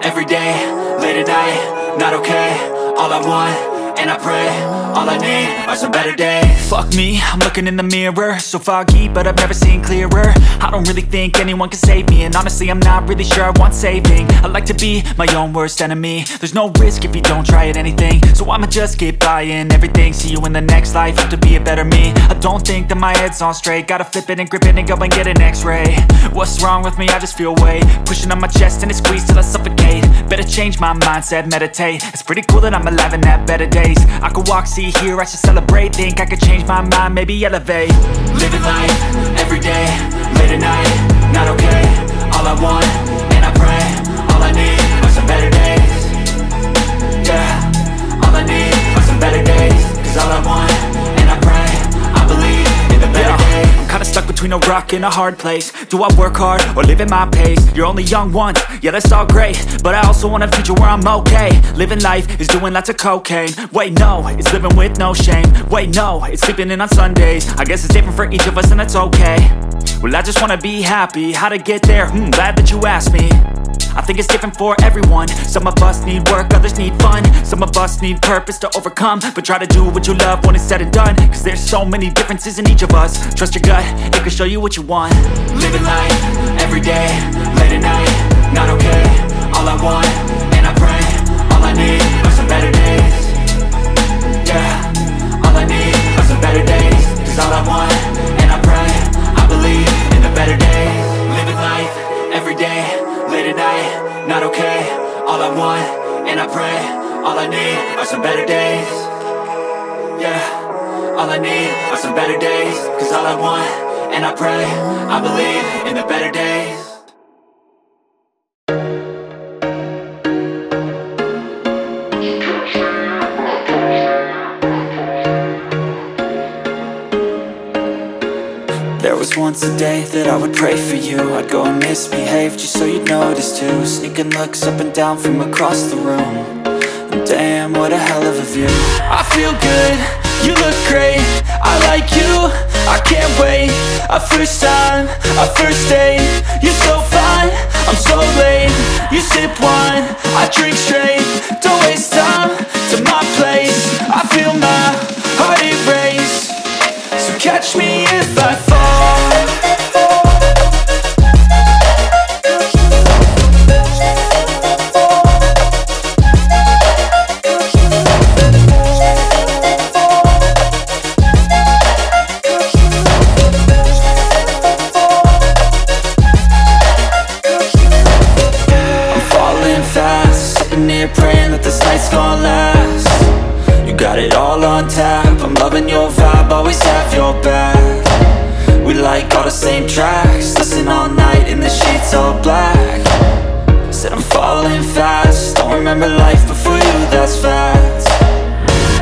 every day, late at night, not okay. All I want, and I pray, all I need are some better days. Fuck me, I'm looking in the mirror, so foggy, but I've never seen clearer. I don't really think anyone can save me, and honestly I'm not really sure I want saving. I like to be my own worst enemy. There's no risk if you don't try at anything, so I'ma just keep buying everything. See you in the next life, hope to be a better me. I don't think that my head's on straight, gotta flip it and grip it and go and get an x-ray. What's wrong with me? I just feel weight pushing on my chest and it squeezes till I suffocate. Better change my mindset, meditate. It's pretty cool that I'm alive and have better days. I could walk, see, hear, I should celebrate. Think I could change my mind, maybe elevate. Living life, every day, late at night, not okay. All I want, and I pray, all I need are some better days. Yeah, all I need are some better days. Cause all I want, and I pray, I believe in the better days. I'm kinda stuck between a rock and a hard place. Do I work hard or live at my pace? You're only young once, yeah that's all great, but I also want a future where I'm okay. Living life is doing lots of cocaine. Wait no, it's living with no shame. Wait no, it's sleeping in on Sundays. I guess it's different for each of us and that's okay. Well I just wanna be happy, how to get there? Glad that you asked me. I think it's different for everyone. Some of us need work, others need fun. Some of us need purpose to overcome. But try to do what you love when it's said and done. Cause there's so many differences in each of us. Trust your gut, it can show you what you want. Living life, every day, late at night, not okay. All I want, and I pray, all I need are some better days. Yeah, all I need are some better days. Cause all I want, and I pray, I believe in the better days. Living life, every day, late at night, not okay. All I want, and I pray, all I need are some better days. Yeah, all I need are some better days. Cause all I want, and I pray, I believe in the better days. There was once a day that I would pray for you. I'd go and misbehave just so you'd notice too. Sneaking looks up and down from across the room. And damn, what a hell of a view. I feel good, you look great, I like you, I can't wait. A first time, a first date, you're so fine, I'm so late. You sip wine, I drink straight. Don't waste time to my place. I feel my heart erase. So catch me if I fall. I'm falling fast, sitting here praying that this night's gonna last. You got it all on tap, I'm loving your vibe, always have your back. We like all the same tracks, listen all night in the sheets all black. Said I'm falling fast, don't remember life before you, that's fact.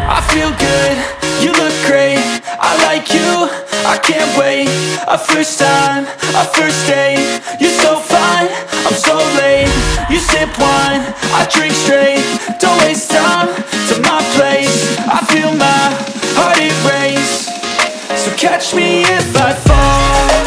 I feel good, you look great, I like you, I can't wait. A first time, a first date, you're so fine, I'm so late. You sip wine, I drink straight. Don't waste time to my place. I feel my heart erase. So catch me if I fall.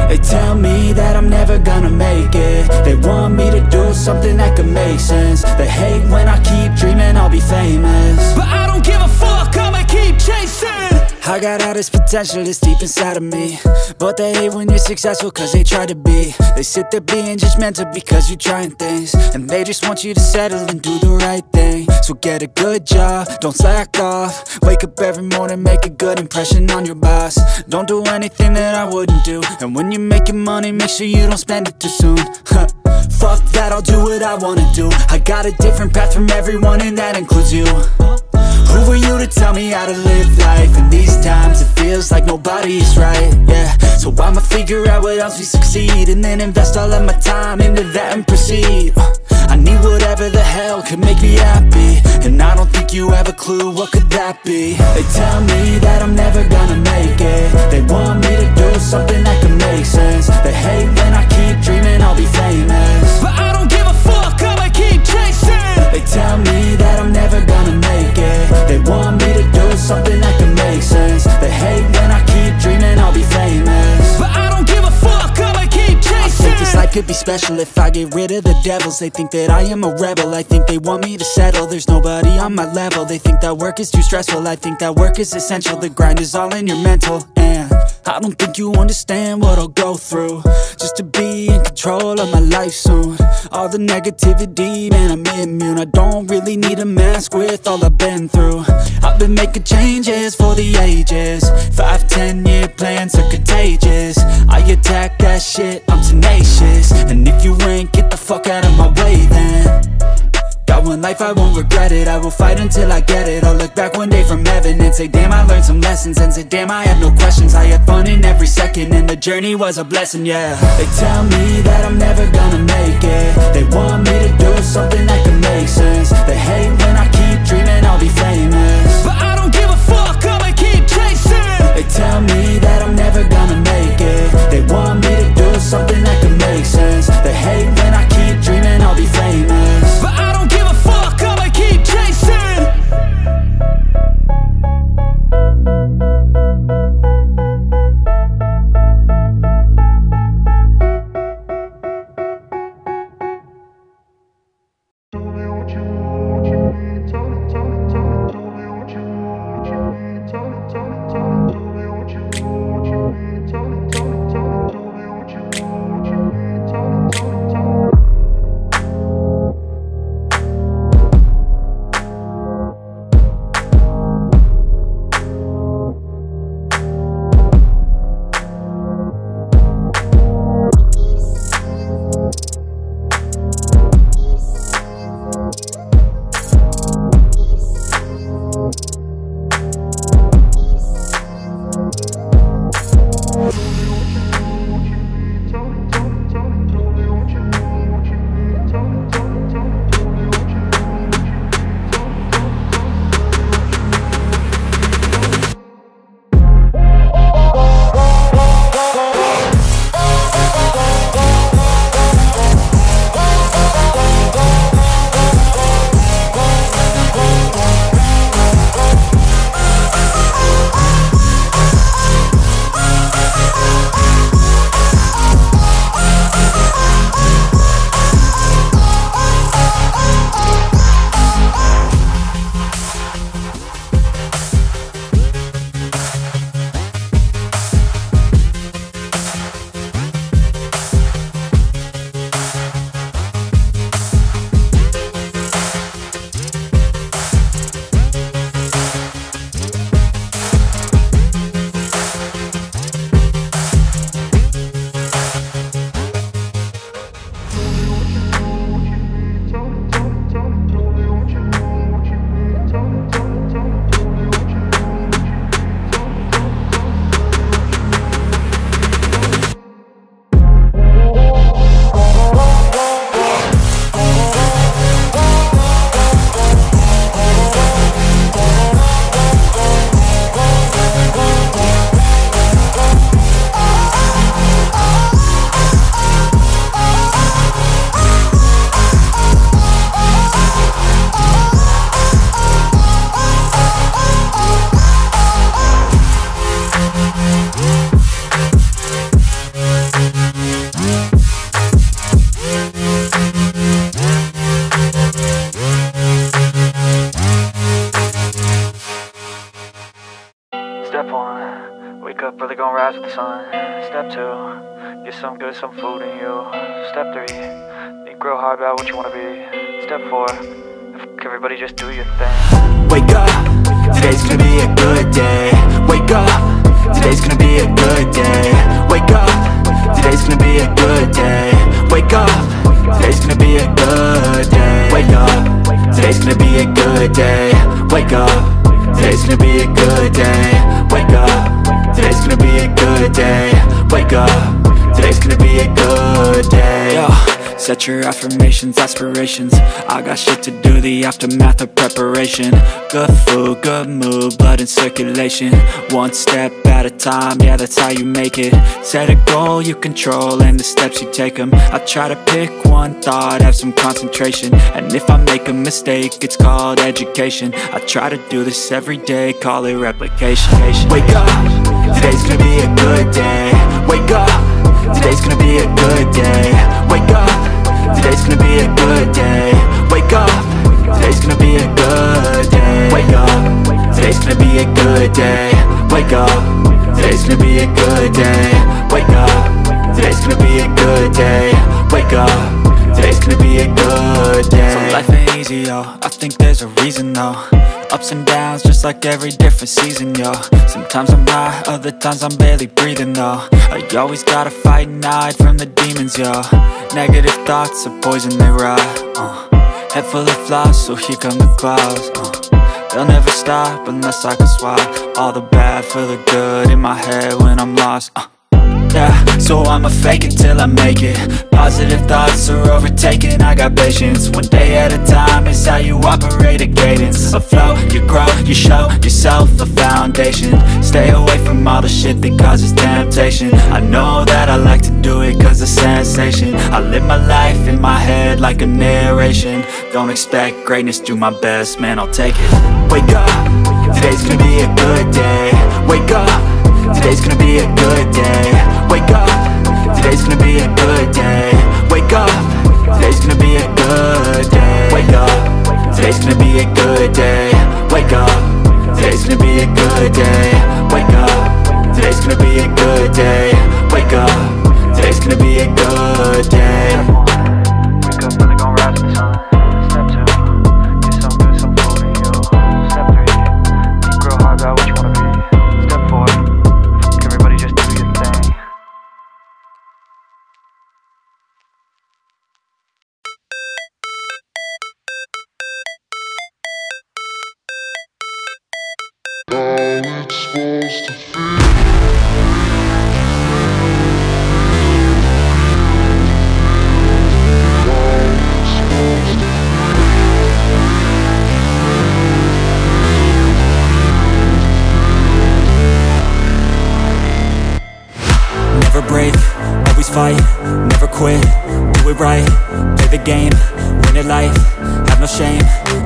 They tell me that I'm never gonna make it. They want me to do something that could make sense. They hate when I keep dreaming I'll be famous, but I don't give a fuck, I'ma keep chasing. I got all this potential that's deep inside of me, but they hate when you're successful cause they try to be. They sit there being judgmental because you're trying things, and they just want you to settle and do the right thing. So get a good job, don't slack off. Wake up every morning, make a good impression on your boss. Don't do anything that I wouldn't do, and when you're making money, make sure you don't spend it too soon. Fuck that, I'll do what I wanna do. I got a different path from everyone and that includes you. Who are you to tell me how to live life? In these times it feels like nobody's right, yeah. So I'ma figure out what else we succeed, and then invest all of my time into that and proceed. I need whatever the hell could make me happy, and I don't think you have a clue what could that be. They tell me that I'm never gonna make it. They want me to do something that can make sense. They hate when I keep dreaming I'll be famous, but I don't give a fuck, I'ma keep chasing. They tell me that I'm never gonna make it. They want me to do something that can make sense. They hate when I keep dreaming I'll be famous, but I don't give a fuck, I'ma keep chasing. I think this life could be special if I get rid of the devils. They think that I am a rebel, I think they want me to settle. There's nobody on my level. They think that work is too stressful, I think that work is essential. The grind is all in your mental, and I don't think you understand what I'll go through just to be in control of my life soon. All the negativity, man, I'm immune. I don't really need a mask with all I've been through. I've been making changes for the ages. 5-10 year plans are contagious. I attack that shit, I'm tenacious. And if you ain't, get the fuck out of my way then. Got one life, I won't regret it. I will fight until I get it. I'll look back one day from heaven and say, damn, I learned some lessons. And say, damn, I have no questions. I had fun in every second, and the journey was a blessing, yeah. They tell me that I'm never gonna make it. They want me to do something that can make sense. They hate when I keep dreaming I'll be famous, but I don't give a fuck, I'ma keep chasing. They tell me that I'm never gonna make it. They want me to do something that can make sense. They hate when I keep dreaming I'll be famous, but I don't give a fuck, I'ma keep chasing. Wake up, really gonna rise with the sun. Step 2, get some good, some food in you. Step 3, think real hard about what you wanna be. Step 4, everybody just do your thing. Wake up, today's gonna be a good day. Wake up, today's gonna be a good day. Wake up, today's gonna be a good day. Wake up, today's gonna be a good day. Wake up, today's gonna be a good day. Wake up. today's gonna be a good day. Wake up, today's gonna be a good day. Wake up, today's gonna be a good day. Yo, set your affirmations, aspirations. I got shit to do, the aftermath of preparation. Good food, good mood, blood in circulation. One step at a time, yeah, that's how you make it. Set a goal you control and the steps you take them. I try to pick one thought, have some concentration. And if I make a mistake, it's called education. I try to do this every day, call it replication. Wake up, today's gonna be a good day. Wake up, today's gonna be a good day. Wake up, today's gonna be a good day. Wake up, today's gonna be a good day. Wake up, today's gonna be a good day. Wake up, today's gonna be a good day. Wake up, today's gonna be a good day. Wake up, today's gonna be a good day. So life ain't easy, yo, I think there's a reason though. Ups and downs, just like every different season, yo. Sometimes I'm high, other times I'm barely breathing, though. You always gotta fight and hide from the demons, yo. Negative thoughts are poison, they rot. Head full of flies, so here come the clouds. They'll never stop unless I can swap all the bad for the good in my head when I'm lost. Yeah, so I'ma fake it till I make it. Positive thoughts are overtaken, I got patience. One day at a time is how you operate a cadence. A flow, you grow, you show yourself a foundation. Stay away from all the shit that causes temptation. I know that I like to do it cause it's sensation. I live my life in my head like a narration. Don't expect greatness, do my best, man, I'll take it. Wake up, today's gonna be a good day. Wake up, today's gonna be a good day. Wake up, today's gonna be a good day. Wake up, today's gonna be a good day. Wake up, today's gonna be a good day. Wake up, today's gonna be a good day. Wake up, today's gonna be a good day. Wake up, today's gonna be a good day. Wake up, really gon' rise to the sun. Step 2, get some good, some food in you. Step 3, think real hard about what you wanna be. Step 4, everybody just do your thing. Never break, always fight, never quit, do it right, play the game, win it life, have no shame,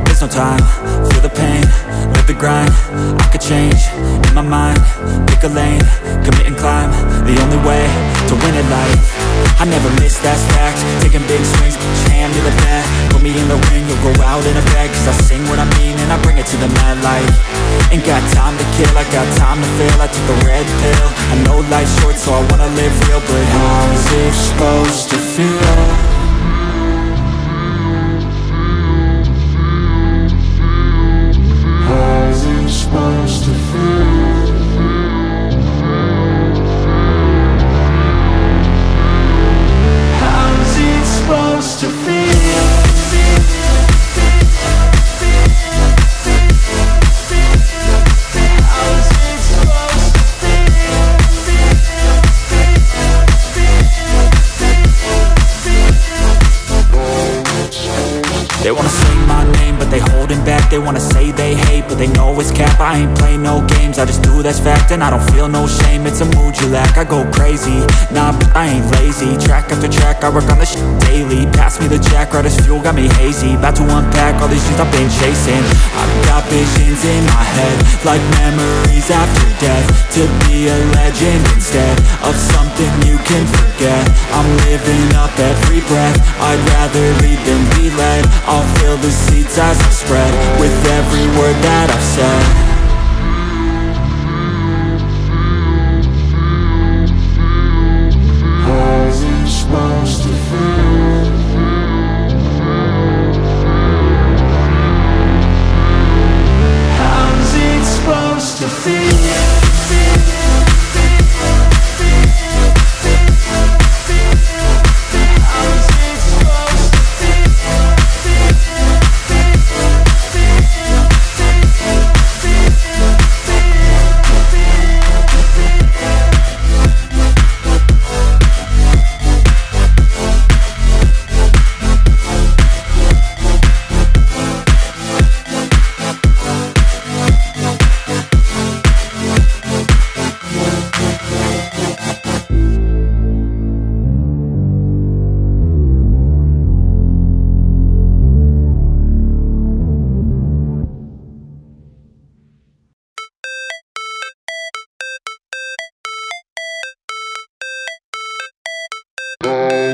there's no time, feel the pain, live the grind, I could change, in my mind, pick a lane, commit and climb, the only way to win it life. I never miss, that's fact, taking big swings, hand to the bat, put me in the ring, you'll go out in a bag, cause I sing what I mean and I bring it to the mad light. Ain't got time to kill, I got time to feel, I took the red pill, I know life's short so I wanna live real, but how's it supposed to feel? How's it supposed to feel? How's it supposed to feel? They wanna say my name, but they holding back. They wanna say they hate, but they know it's cap. I ain't play no games, I just do that's fact. And I don't feel no shame, it's a mood you lack. I go crazy, nah, but I ain't lazy. Track after track, I work on this shit daily. Pass me the jack, right as fuel, got me hazy. About to unpack all these things I've been chasing. I've got visions in my head, like memories after death. To be a legend instead of something you can forget. I'm living up every breath, I'd rather lead than be led. I'll fill the seats as I spread with every word that I've said. How's it supposed to feel? How's it supposed to feel?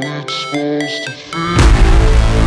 how it's supposed to feel.